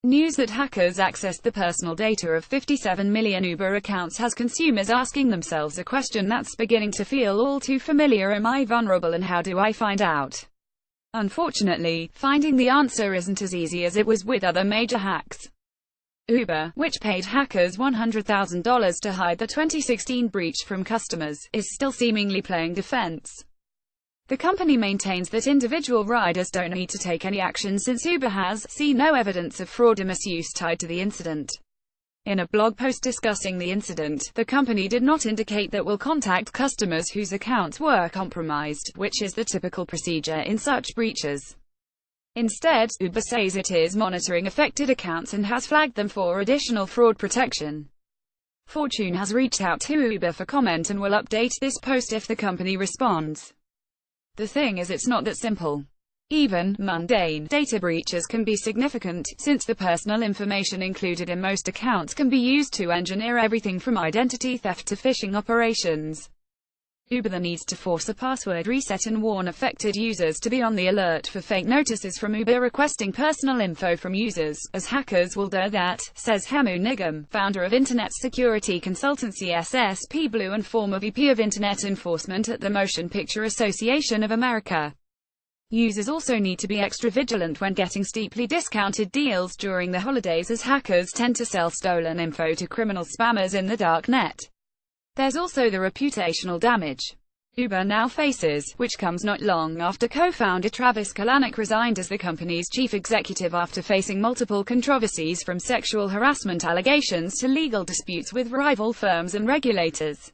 News that hackers accessed the personal data of 57 million Uber accounts has consumers asking themselves a question that's beginning to feel all too familiar: am I vulnerable and how do I find out? Unfortunately, finding the answer isn't as easy as it was with other major hacks. Uber, which paid hackers $100,000 to hide the 2016 breach from customers, is still seemingly playing defense. The company maintains that individual riders don't need to take any action since Uber has seen no evidence of fraud or misuse tied to the incident. In a blog post discussing the incident, the company did not indicate that will contact customers whose accounts were compromised, which is the typical procedure in such breaches. Instead, Uber says it is monitoring affected accounts and has flagged them for additional fraud protection. Fortune has reached out to Uber for comment and will update this post if the company responds. The thing is, it's not that simple. Even mundane data breaches can be significant, since the personal information included in most accounts can be used to engineer everything from identity theft to phishing operations. Uber then needs to force a password reset and warn affected users to be on the alert for fake notices from Uber requesting personal info from users, as hackers will do that, says Hemu Nigam, founder of internet security consultancy SSP Blue and former VP of Internet Enforcement at the Motion Picture Association of America. Users also need to be extra vigilant when getting steeply discounted deals during the holidays, as hackers tend to sell stolen info to criminal spammers in the dark net. There's also the reputational damage Uber now faces, which comes not long after co-founder Travis Kalanick resigned as the company's chief executive after facing multiple controversies from sexual harassment allegations to legal disputes with rival firms and regulators.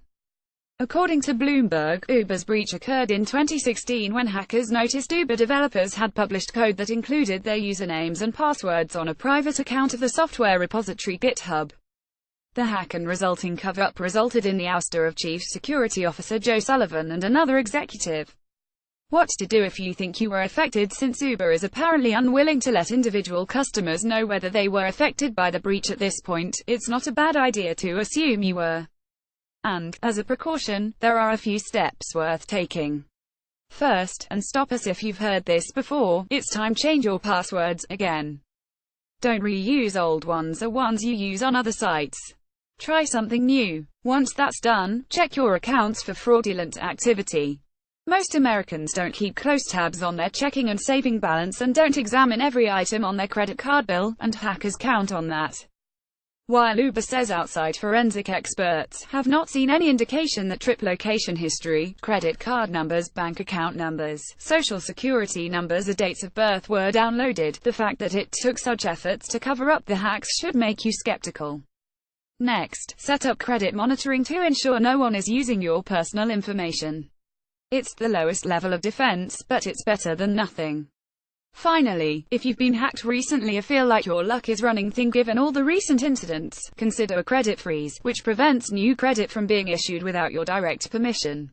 According to Bloomberg, Uber's breach occurred in 2016 when hackers noticed Uber developers had published code that included their usernames and passwords on a private account of the software repository GitHub. The hack and resulting cover-up resulted in the ouster of Chief Security Officer Joe Sullivan and another executive. What to do if you think you were affected? Since Uber is apparently unwilling to let individual customers know whether they were affected by the breach at this point, it's not a bad idea to assume you were. And, as a precaution, there are a few steps worth taking. First, and stop us if you've heard this before, it's time to change your passwords again. Don't reuse old ones or ones you use on other sites. Try something new. Once that's done, check your accounts for fraudulent activity. Most Americans don't keep close tabs on their checking and saving balance and don't examine every item on their credit card bill, and hackers count on that. While Uber says outside forensic experts have not seen any indication that trip location history, credit card numbers, bank account numbers, social security numbers or dates of birth were downloaded, the fact that it took such efforts to cover up the hacks should make you skeptical. Next, set up credit monitoring to ensure no one is using your personal information. It's the lowest level of defense, but it's better than nothing. Finally, if you've been hacked recently or feel like your luck is running thin given all the recent incidents, consider a credit freeze, which prevents new credit from being issued without your direct permission.